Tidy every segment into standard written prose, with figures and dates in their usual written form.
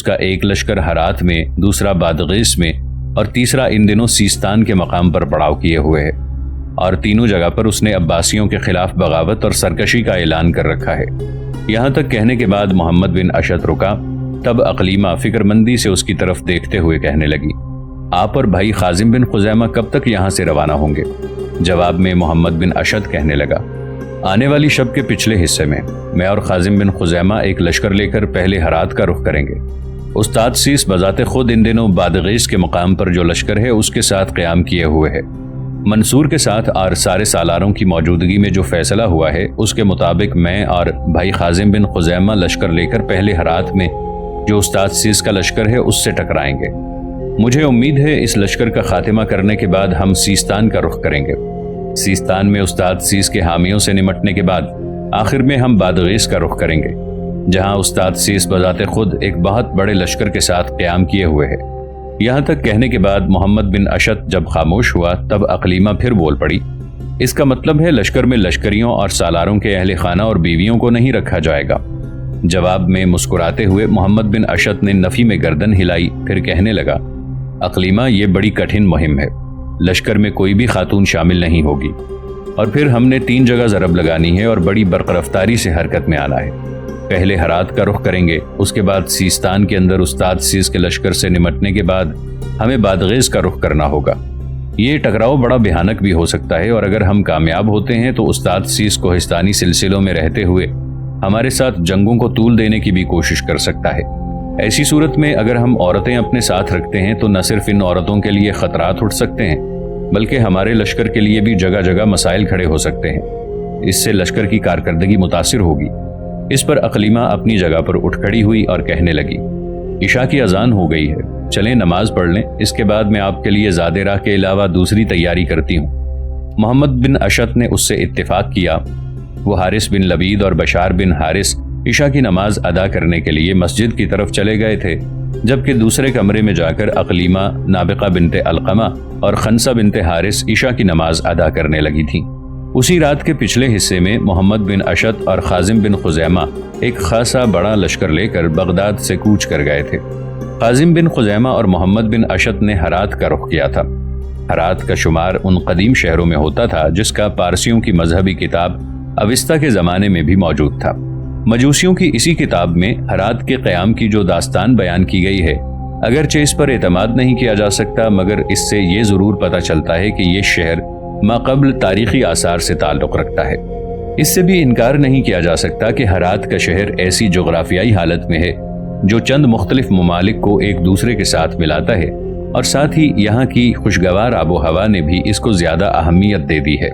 کا ایک لشکر ہرات میں، دوسرا بادغیس میں اور تیسرا ان دنوں سیستان کے مقام پر پڑاؤ کیے ہوئے ہے، اور تینوں جگہ پر اس نے عباسیوں کے خلاف بغاوت اور سرکشی کا اعلان کر رکھا ہے۔ یہاں تک کہنے کے بعد محمد بن اشد رکا، تب اقلیمہ فکر مندی سے اس کی طرف دیکھتے ہوئے کہنے لگی، آپ اور بھائی خازم بن خزیمہ کب تک یہاں سے روانہ ہوں گے؟ جواب میں محمد بن اشد کہنے لگا، آنے والی شب کے پچھلے حصے میں اور خازم بن خزیمہ ایک لشکر لے کر پہلے ہرات کا رخ کریں گے۔ استاد سیس بذات خود ان دنوں بادغیس کے مقام پر جو لشکر ہے اس کے ساتھ قیام کیے ہوئے ہے۔ منصور کے ساتھ اور سارے سالاروں کی موجودگی میں جو فیصلہ ہوا ہے اس کے مطابق میں اور بھائی خازم بن خزیمہ لشکر لے کر پہلے ہرات میں جو استاد سیس کا لشکر ہے اس سے ٹکرائیں گے۔ مجھے امید ہے اس لشکر کا خاتمہ کرنے کے بعد ہم سیستان کا رخ کریں گے۔ سیستان میں استاد سیس کے حامیوں سے نمٹنے کے بعد آخر میں ہم بادغیس کا رخ کریں گے، جہاں استاد سیس بذات خود ایک بہت بڑے لشکر کے ساتھ قیام کیے ہوئے ہے۔ یہاں تک کہنے کے بعد محمد بن اشد جب خاموش ہوا تب اقلیمہ پھر بول پڑی، اس کا مطلب ہے لشکر میں لشکریوں اور سالاروں کے اہل خانہ اور بیویوں کو نہیں رکھا جائے گا۔ جواب میں مسکراتے ہوئے محمد بن اشد نے نفی میں گردن ہلائی، پھر کہنے لگا، اقلیمہ یہ بڑی کٹھن مہم ہے، لشکر میں کوئی بھی خاتون شامل نہیں ہوگی، اور پھر ہم نے 3 جگہ ضرب لگانی ہے اور بڑی برق رفتاری سے حرکت میں آنا ہے۔ پہلے ہرات کا رخ کریں گے، اس کے بعد سیستان کے اندر استاد سیس کے لشکر سے نمٹنے کے بعد ہمیں بادغیس کا رخ کرنا ہوگا۔ یہ ٹکراؤ بڑا بھیانک بھی ہو سکتا ہے، اور اگر ہم کامیاب ہوتے ہیں تو استاد سیس کوہستانی سلسلوں میں رہتے ہوئے ہمارے ساتھ جنگوں کو طول دینے کی بھی کوشش کر سکتا ہے۔ ایسی صورت میں اگر ہم عورتیں اپنے ساتھ رکھتے ہیں تو نہ صرف ان عورتوں کے لیے خطرات اٹھ سکتے ہیں بلکہ ہمارے لشکر کے لیے بھی جگہ جگہ مسائل کھڑے ہو سکتے ہیں، اس سے لشکر کی کارکردگی متاثر ہوگی۔ اس پر اقلیمہ اپنی جگہ پر اٹھ کھڑی ہوئی اور کہنے لگی، عشاء کی اذان ہو گئی ہے، چلیں نماز پڑھ لیں، اس کے بعد میں آپ کے لیے زاد راہ کے علاوہ دوسری تیاری کرتی ہوں۔ محمد بن اشد نے اس سے اتفاق کیا۔ وہ حارث بن لبید اور بشار بن حارث عشاء کی نماز ادا کرنے کے لیے مسجد کی طرف چلے گئے تھے، جبکہ دوسرے کمرے میں جا کر اقلیمہ، نابغہ بنت علقمہ اور خنسہ بنت حارث عشاء کی نماز ادا کرنے لگی تھیں۔ اسی رات کے پچھلے حصے میں محمد بن اشد اور خازم بن خزیمہ ایک خاصا بڑا لشکر لے کر بغداد سے کوچ کر گئے تھے۔ خازم بن خزیمہ اور محمد بن اشد نے ہرات کا رخ کیا تھا۔ ہرات کا شمار ان قدیم شہروں میں ہوتا تھا جس کا پارسیوں کی مذہبی کتاب اوستا کے زمانے میں بھی موجود تھا۔ مجوسیوں کی اسی کتاب میں ہرات کے قیام کی جو داستان بیان کی گئی ہے، اگرچہ اس پر اعتماد نہیں کیا جا سکتا مگر اس سے یہ ضرور پتہ چلتا ہے کہ یہ شہر ماقبل تاریخی آثار سے تعلق رکھتا ہے۔ اس سے بھی انکار نہیں کیا جا سکتا کہ ہرات کا شہر ایسی جغرافیائی حالت میں ہے جو چند مختلف ممالک کو ایک دوسرے کے ساتھ ملاتا ہے، اور ساتھ ہی یہاں کی خوشگوار آب و ہوا نے بھی اس کو زیادہ اہمیت دے دی ہے۔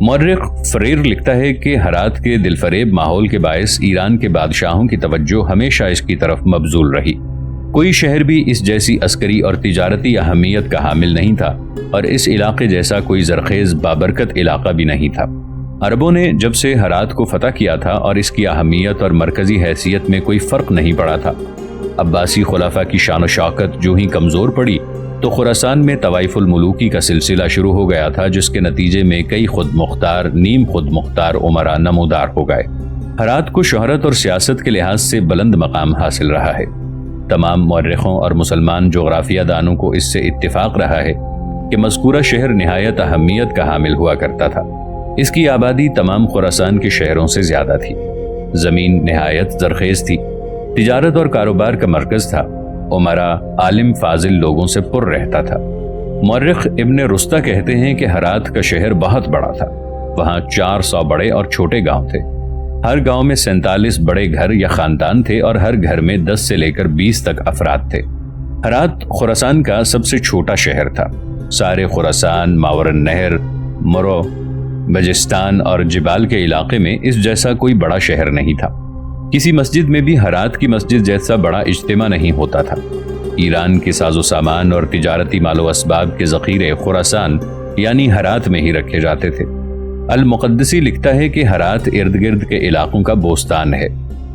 مورخ فریر لکھتا ہے کہ ہرات کے دلفریب ماحول کے باعث ایران کے بادشاہوں کی توجہ ہمیشہ اس کی طرف مبذول رہی۔ کوئی شہر بھی اس جیسی عسکری اور تجارتی اہمیت کا حامل نہیں تھا، اور اس علاقے جیسا کوئی زرخیز بابرکت علاقہ بھی نہیں تھا۔ عربوں نے جب سے ہرات کو فتح کیا تھا اور اس کی اہمیت اور مرکزی حیثیت میں کوئی فرق نہیں پڑا تھا۔ عباسی خلافہ کی شان و شوکت جو ہی کمزور پڑی تو خراسان میں طوائف الملوکی کا سلسلہ شروع ہو گیا تھا، جس کے نتیجے میں کئی خود مختار، نیم خود مختار امراء نمودار ہو گئے۔ ہرات کو شہرت اور سیاست کے لحاظ سے بلند مقام حاصل رہا ہے۔ تمام مورخوں اور مسلمان جغرافیہ دانوں کو اس سے اتفاق رہا ہے کہ مذکورہ شہر نہایت اہمیت کا حامل ہوا کرتا تھا۔ اس کی آبادی تمام خراسان کے شہروں سے زیادہ تھی۔ زمین نہایت زرخیز تھی، تجارت اور کاروبار کا مرکز تھا، امراء، عالم فاضل لوگوں سے پر رہتا تھا۔ مورخ ابن رستہ کہتے ہیں کہ ہرات کا شہر بہت بڑا تھا، وہاں 400 بڑے اور چھوٹے گاؤں تھے۔ ہر گاؤں میں 47 بڑے گھر یا خاندان تھے اور ہر گھر میں 10 سے لے کر 20 تک افراد تھے۔ ہرات خراسان کا سب سے چھوٹا شہر تھا۔ سارے خراسان، ماور النہر، مرو، بجستان اور جبال کے علاقے میں اس جیسا کوئی بڑا شہر نہیں تھا۔ کسی مسجد میں بھی ہرات کی مسجد جیسا بڑا اجتماع نہیں ہوتا تھا۔ ایران کے ساز و سامان اور تجارتی مال و اسباب کے ذخیرے خراسان یعنی ہرات میں ہی رکھے جاتے تھے۔ المقدسی لکھتا ہے کہ ہرات ارد گرد کے علاقوں کا بوستان ہے،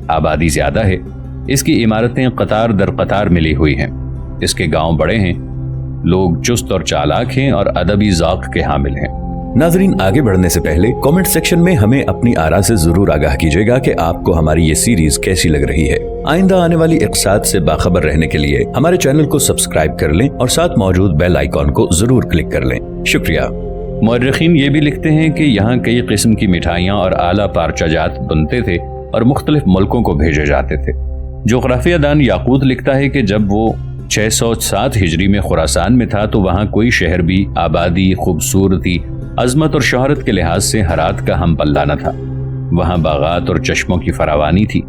آبادی زیادہ ہے، اس کی عمارتیں قطار در قطار ملی ہوئی ہیں، اس کے گاؤں بڑے ہیں، لوگ چست اور چالاک ہیں اور ادبی ذوق کے حامل ہیں۔ ناظرین، آگے بڑھنے سے پہلے کامنٹ سیکشن میں ہمیں اپنی آراء سے ضرور آگاہ کیجیے گا کہ آپ کو ہماری یہ سیریز کیسی لگ رہی ہے۔ آئندہ آنے والی اقساط سے باخبر رہنے کے لیے ہمارے چینل کو سبسکرائب کر لیں اور ساتھ موجود بیل آئیکن کو ضرور کلک کر لیں۔ شکریہ۔ مورخین یہ بھی لکھتے ہیں کہ یہاں کئی قسم کی مٹھائیاں اور اعلیٰ پارچہ جات بنتے تھے اور مختلف ملکوں کو بھیجے جاتے تھے۔ جغرافیہ دان یاقوت لکھتا ہے کہ جب وہ 607 ہجری میں خراسان میں تھا تو وہاں کوئی شہر بھی آبادی، خوبصورتی، عظمت اور شہرت کے لحاظ سے ہرات کا ہم پلہ نہ تھا۔ وہاں باغات اور چشموں کی فراوانی تھی۔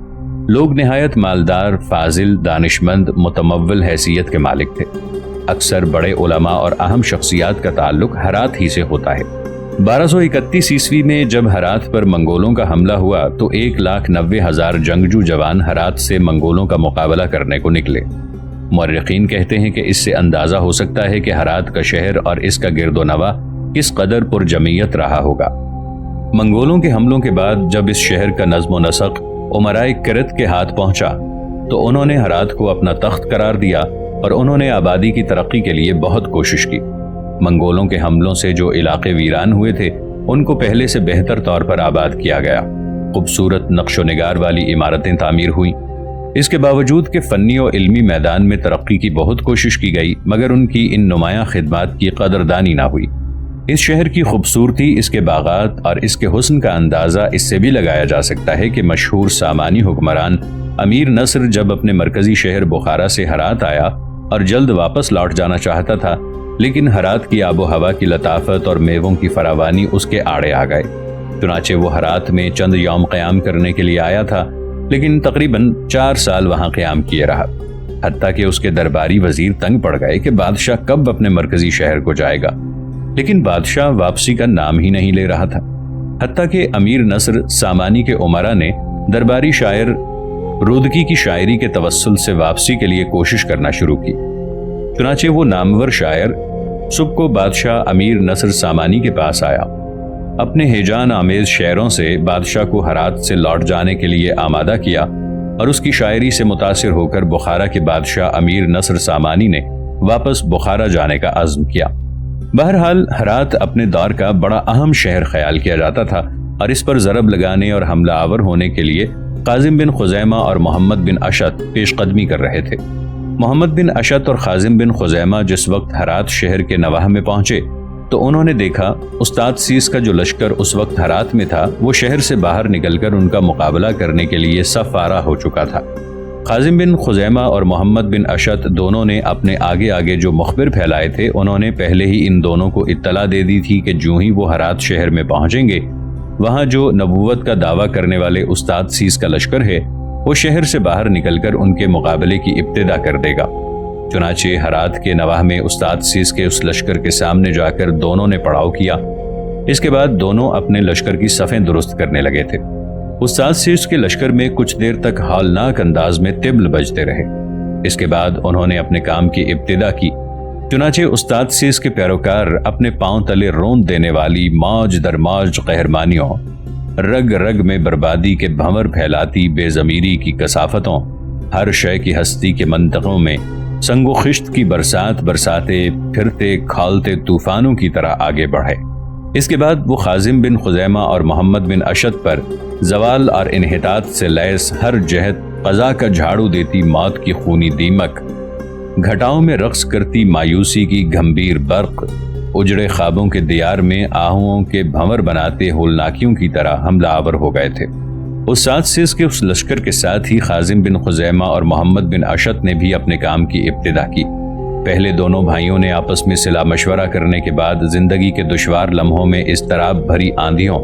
لوگ نہایت مالدار، فاضل، دانشمند، متمول حیثیت کے مالک تھے۔ اکثر بڑے علماء اور اہم شخصیات کا تعلق ہرات ہی سے ہوتا ہے۔ 1231 عیسوی میں جب ہرات پر منگولوں کا حملہ ہوا تو 1,90,000 جنگجو جوان ہرات سے منگولوں کا مقابلہ کرنے کو نکلے۔ مورخین کہتے ہیں کہ اس سے اندازہ ہو سکتا ہے کہ ہرات کا شہر اور اس کا گرد و نواح کس قدر پر جمعیت رہا ہوگا۔ منگولوں کے حملوں کے بعد جب اس شہر کا نظم و نسق امرائے کرت کے ہاتھ پہنچا تو انہوں نے ہرات کو اپنا تخت قرار دیا اور انہوں نے آبادی کی ترقی کے لیے بہت کوشش کی۔ منگولوں کے حملوں سے جو علاقے ویران ہوئے تھے ان کو پہلے سے بہتر طور پر آباد کیا گیا۔ خوبصورت نقش و نگار والی عمارتیں تعمیر ہوئیں۔ اس کے باوجود کہ فنی و علمی میدان میں ترقی کی بہت کوشش کی گئی مگر ان کی ان نمایاں خدمات کی قدردانی نہ ہوئی۔ اس شہر کی خوبصورتی، اس کے باغات اور اس کے حسن کا اندازہ اس سے بھی لگایا جا سکتا ہے کہ مشہور سامانی حکمران امیر نصر جب اپنے مرکزی شہر بخارا سے ہرات آیا اور جلد واپس لوٹ جانا چاہتا تھا، لیکن ہرات کی آب و ہوا کی لطافت اور میووں کی فراوانی اس کے آڑے آ گئے۔ چنانچہ وہ ہرات میں چند یوم قیام کرنے کے لیے آیا تھا، لیکن تقریباً 4 سال وہاں قیام کیے رہا، حتیٰ کہ اس کے درباری وزیر تنگ پڑ گئے کہ بادشاہ کب اپنے مرکزی شہر کو جائے گا، لیکن بادشاہ واپسی کا نام ہی نہیں لے رہا تھا۔ حتیٰ کہ امیر نصر سامانی کے امراء نے درباری شاعر رودکی کی شاعری کے توسل سے واپسی کے لیے کوشش کرنا شروع کی۔ چنانچہ وہ نامور شاعر صبح کو بادشاہ امیر نصر سامانی کے پاس آیا، اپنے ہیجان آمیز شعروں سے بادشاہ کو ہرات سے لوٹ جانے کے لیے آمادہ کیا اور اس کی شاعری سے متاثر ہو کر بخارا کے بادشاہ امیر نصر سامانی نے واپس بخارا جانے کا عزم کیا۔ بہرحال ہرات اپنے دور کا بڑا اہم شہر خیال کیا جاتا تھا اور اس پر ضرب لگانے اور حملہ آور ہونے کے لیے قاسم بن خزیمہ اور محمد بن اشعت پیش قدمی کر رہے تھے۔ محمد بن اشعت اور قاسم بن خزیمہ جس وقت ہرات شہر کے نواح میں پہنچے تو انہوں نے دیکھا استاد سیس کا جو لشکر اس وقت ہرات میں تھا وہ شہر سے باہر نکل کر ان کا مقابلہ کرنے کے لیے صف آرا ہو چکا تھا۔ قاسم بن خزیمہ اور محمد بن اشعت دونوں نے اپنے آگے آگے جو مخبر پھیلائے تھے انہوں نے پہلے ہی ان دونوں کو اطلاع دے دی تھی کہ جو ہی وہ ہرات شہر میں پہنچیں گے وہاں جو نبوت کا دعویٰ کرنے والے استاد سیس کا لشکر ہے وہ شہر سے باہر نکل کر ان کے مقابلے کی ابتدا کر دے گا۔ چنانچہ ہرات کے نواح میں استاد سیس کے اس لشکر کے سامنے جا کر دونوں نے پڑاؤ کیا۔ اس کے بعد دونوں اپنے لشکر کی صفیں درست کرنے لگے تھے۔ استاد سیس کے لشکر میں کچھ دیر تک ہولناک انداز میں طبل بجتے رہے۔ اس کے بعد انہوں نے اپنے کام کی ابتدا کی۔ چنانچہ استاد سیس کے پیروکار اپنے پاؤں تلے روند دینے والی موج در موج قہرمانیوں، رگ رگ میں بربادی کے بھنور پھیلاتی بے ضمیری کی کثافتوں، ہر شے کی ہستی کے منطقوں میں سنگ و خشت کی برسات برساتے پھرتے کھولتے طوفانوں کی طرح آگے بڑھے۔ اس کے بعد وہ قاسم بن خزیمہ اور محمد بن اشعت پر زوال اور انحطاط سے لیس ہر جہت قضا کا جھاڑو دیتی موت کی خونی دیمک، گھٹاؤں میں رقص کرتی مایوسی کی گھمبیر برق، اجڑے خوابوں کے دیار میں آہوؤں کے بھنور بناتے ہولناکیوں کی طرح حملہ آور ہو گئے تھے۔ استاد سیس کے اس لشکر کے ساتھ ہی قاسم بن خزیمہ اور محمد بن اشعت نے بھی اپنے کام کی ابتدا کی۔ پہلے دونوں بھائیوں نے آپس میں صلاح مشورہ کرنے کے بعد زندگی کے دشوار لمحوں میں اضطراب بھری آندھیوں،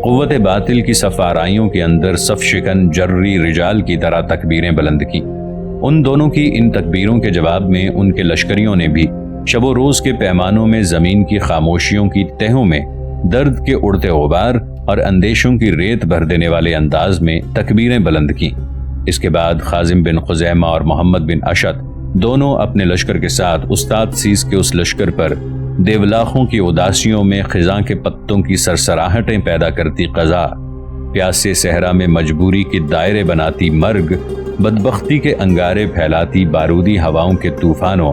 قوت باطل کی صف آرائیوں کے اندر صف شکن جرری رجال کی طرح تکبیریں بلند کی۔ ان دونوں کی ان تکبیروں کے جواب میں ان کے لشکریوں نے بھی شب و روز کے پیمانوں میں زمین کی خاموشیوں کی تہوں میں درد کے اڑتے غبار اور اندیشوں کی ریت بھر دینے والے انداز میں تکبیریں بلند کیں۔ اس کے بعد قاسم بن خزیمہ اور محمد بن اشعت دونوں اپنے لشکر کے ساتھ استاد سیس کے اس لشکر پر دیولاخوں کی اداسیوں میں خزاں کے پتوں کی سرسراہٹیں پیدا کرتی قضا، پیاسے صحرا میں مجبوری کے دائرے بناتی مرگ، بدبختی کے انگارے پھیلاتی بارودی ہواؤں کے طوفانوں،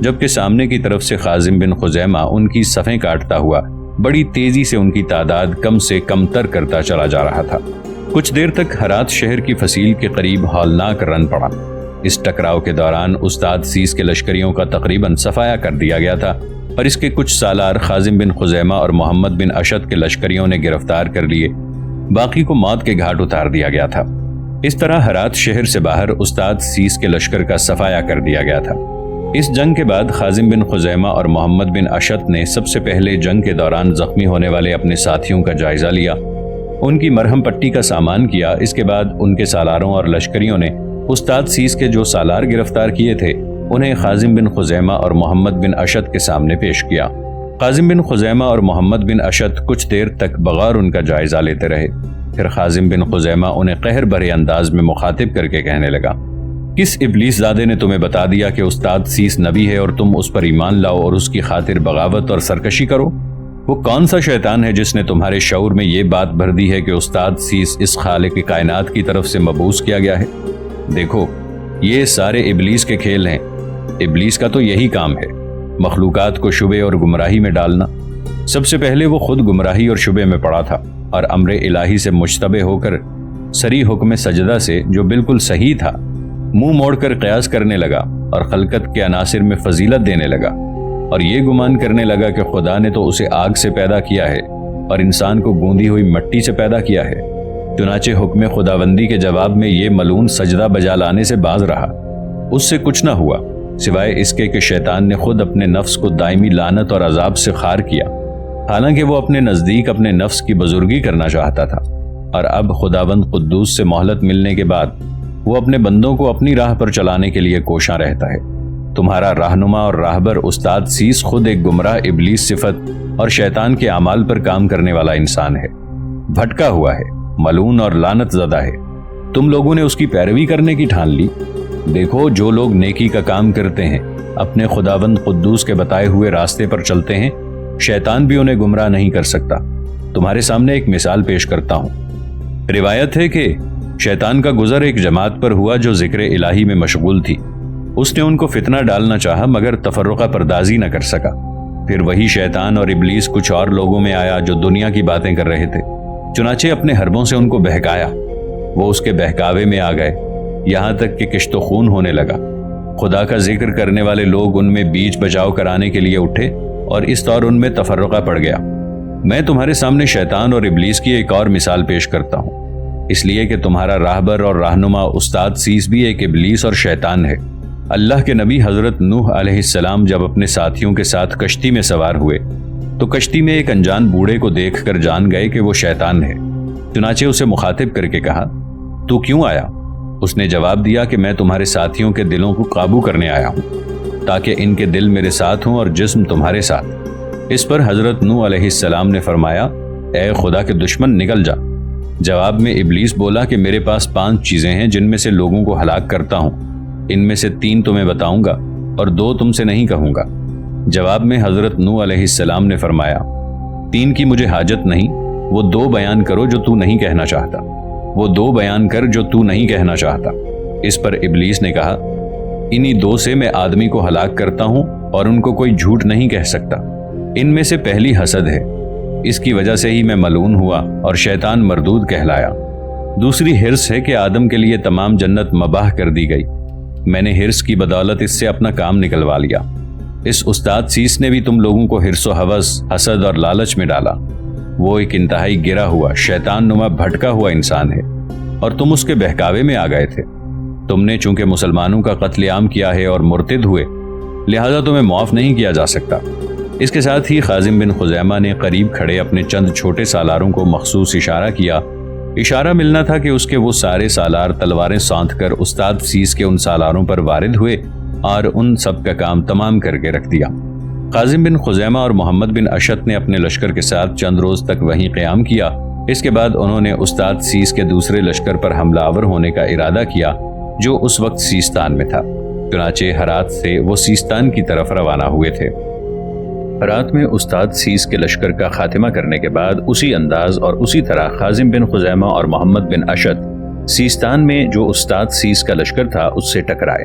جبکہ سامنے کی طرف سے خازم بن خزیمہ ان کی صفیں کاٹتا ہوا بڑی تیزی سے ان کی تعداد کم سے کم تر کرتا چلا جا رہا تھا۔ کچھ دیر تک ہرات شہر کی فصیل کے قریب ہولناک رن پڑا۔ اس ٹکراؤ کے دوران استاد سیس کے لشکریوں کا تقریباً صفایا کر دیا گیا تھا اور اس کے کچھ سالار خازم بن خزیمہ اور محمد بن اشد کے لشکریوں نے گرفتار کر لیے، باقی کو موت کے گھاٹ اتار دیا گیا تھا۔ اس طرح ہرات شہر سے باہر استاد سیس کے لشکر کا صفایا کر دیا گیا تھا۔ اس جنگ کے بعد خازم بن خزیمہ اور محمد بن اشد نے سب سے پہلے جنگ کے دوران زخمی ہونے والے اپنے ساتھیوں کا جائزہ لیا، ان کی مرہم پٹی کا سامان کیا۔ اس کے بعد ان کے سالاروں اور لشکریوں نے استاد سیس کے جو سالار گرفتار کیے تھے انہیں خازم بن خزیمہ اور محمد بن اشد کے سامنے پیش کیا۔ خازم بن خزیمہ اور محمد بن اشد کچھ دیر تک بغور ان کا جائزہ لیتے رہے۔ پھر خازم بن خزیمہ انہیں قہر بھرے انداز میں مخاطب کر کے کہنے لگا، کس ابلیس زادے نے تمہیں بتا دیا کہ استاد سیس نبی ہے اور تم اس پر ایمان لاؤ اور اس کی خاطر بغاوت اور سرکشی کرو؟ وہ کون سا شیطان ہے جس نے تمہارے شعور میں یہ بات بھر دی ہے کہ استاد سیس اس خالق کائنات کی طرف سے مبعوث کیا گیا ہے؟ دیکھو، یہ سارے ابلیس کے کھیل ہیں۔ ابلیس کا تو یہی کام ہے، مخلوقات کو شبے اور گمراہی میں ڈالنا۔ سب سے پہلے وہ خود گمراہی اور شبے میں پڑا تھا اور امر الہی سے مشتبہ ہو کر سری حکم سجدہ سے جو بالکل صحیح تھا منہ موڑ کر قیاس کرنے لگا اور خلقت کے عناصر میں فضیلت دینے لگا اور یہ گمان کرنے لگا کہ خدا نے تو اسے آگ سے پیدا کیا ہے اور انسان کو گوندی ہوئی مٹی سے پیدا کیا ہے۔ چنانچہ حکم خداوندی کے جواب میں یہ ملعون سجدہ بجا لانے سے باز رہا۔ اس سے کچھ نہ ہوا سوائے اس کے کہ شیطان نے خود اپنے نفس کو دائمی لعنت اور عذاب سے خار کیا، حالانکہ وہ اپنے نزدیک اپنے نفس کی بزرگی کرنا چاہتا تھا، اور اب خداوند قدوس سے مہلت ملنے کے بعد وہ اپنے بندوں کو اپنی راہ پر چلانے کے لیے کوشاں رہتا ہے۔ تمہارا رہنما اور راہبر استاد سیس خود ایک گمراہ ابلیس صفت اور شیطان کے اعمال پر کام کرنے والا انسان ہے، بھٹکا ہوا ہے، ملعون اور لعنت زدہ ہے۔ تم لوگوں نے اس کی پیروی کرنے کی ٹھان لی۔ دیکھو، جو لوگ نیکی کا کام کرتے ہیں، اپنے خداوند قدوس کے بتائے ہوئے راستے پر چلتے ہیں، شیطان بھی انہیں گمراہ نہیں کر سکتا۔ تمہارے سامنے ایک مثال پیش کرتا ہوں۔ روایت ہے کہ شیطان کا گزر ایک جماعت پر ہوا جو ذکر الہی میں مشغول تھی۔ اس نے ان کو فتنہ ڈالنا چاہا مگر تفرقہ پردازی نہ کر سکا۔ پھر وہی شیطان اور ابلیس کچھ اور لوگوں میں آیا جو دنیا کی باتیں کر رہے تھے، چنانچہ اپنے حربوں سے ان کو بہکایا۔ وہ اس کے بہکاوے میں آ گئے، یہاں تک کہ کشت و خون ہونے لگا۔ خدا کا ذکر کرنے والے لوگ ان میں بیچ بچاؤ کرانے کے لیے اٹھے اور اس طور ان میں تفرقہ پڑ گیا۔ میں تمہارے سامنے شیطان اور ابلیس کی ایک اور مثال پیش کرتا ہوں، اس لیے کہ تمہارا راہبر اور رہنما استاد سیس بھی ایک ابلیس اور شیطان ہے۔ اللہ کے نبی حضرت نوح علیہ السلام جب اپنے ساتھیوں کے ساتھ کشتی میں سوار ہوئے تو کشتی میں ایک انجان بوڑھے کو دیکھ کر جان گئے کہ وہ شیطان ہے۔ چنانچہ اسے مخاطب کر کے کہا، تو کیوں آیا؟ اس نے جواب دیا کہ میں تمہارے ساتھیوں کے دلوں کو قابو کرنے آیا ہوں تاکہ ان کے دل میرے ساتھ ہوں اور جسم تمہارے ساتھ۔ اس پر حضرت نوح علیہ السلام نے فرمایا، اے خدا کے دشمن، نکل جا۔ جواب میں ابلیس بولا کہ میرے پاس 5 چیزیں ہیں جن میں سے لوگوں کو ہلاک کرتا ہوں، ان میں سے 3 تمہیں بتاؤں گا اور 2 تم سے نہیں کہوں گا۔ جواب میں حضرت نوح علیہ السلام نے فرمایا، 3 کی مجھے حاجت نہیں، وہ 2 بیان کرو جو تو نہیں کہنا چاہتا، وہ 2 بیان کر جو تو نہیں کہنا چاہتا۔ اس پر ابلیس نے کہا، انہی 2 سے میں آدمی کو ہلاک کرتا ہوں اور ان کو کوئی جھوٹ نہیں کہہ سکتا۔ ان میں سے پہلی حسد ہے، اس کی وجہ سے ہی میں ملعون ہوا اور شیطان مردود کہلایا۔ دوسری حرص ہے کہ آدم کے لیے تمام جنت مباح کر دی گئی، میں نے حرص کی بدولت اس سے اپنا کام نکلوا لیا۔ اس استاد سیس نے بھی تم لوگوں کو حرص و ہوس، حسد اور لالچ میں ڈالا۔ وہ ایک انتہائی گرا ہوا، شیطان نما بھٹکا ہوا انسان ہے اور تم اس کے بہکاوے میں آ گئے تھے۔ تم نے چونکہ مسلمانوں کا قتل عام کیا ہے اور مرتد ہوئے، لہذا تمہیں معاف نہیں کیا جا سکتا۔ اس کے ساتھ ہی خازم بن خزیمہ نے قریب کھڑے اپنے چند چھوٹے سالاروں کو مخصوص اشارہ کیا۔ اشارہ ملنا تھا کہ اس کے وہ سارے سالار تلواریں سانت کر استاد سیس کے ان سالاروں پر وارد ہوئے اور ان سب کا کام تمام کر کے رکھ دیا۔ خازم بن خزیمہ اور محمد بن اشد نے اپنے لشکر کے ساتھ چند روز تک وہیں قیام کیا۔ اس کے بعد انہوں نے استاد سیس کے دوسرے لشکر پر حملہ آور ہونے کا ارادہ کیا جو اس وقت سیستان میں تھا۔ چنانچہ ہرات سے وہ سیستان کی طرف روانہ ہوئے تھے۔ ہرات میں استاد سیس کے لشکر کا خاتمہ کرنے کے بعد اسی انداز اور اسی طرح خازم بن خزیمہ اور محمد بن اشد سیستان میں جو استاد سیس کا لشکر تھا اس سے ٹکرائے۔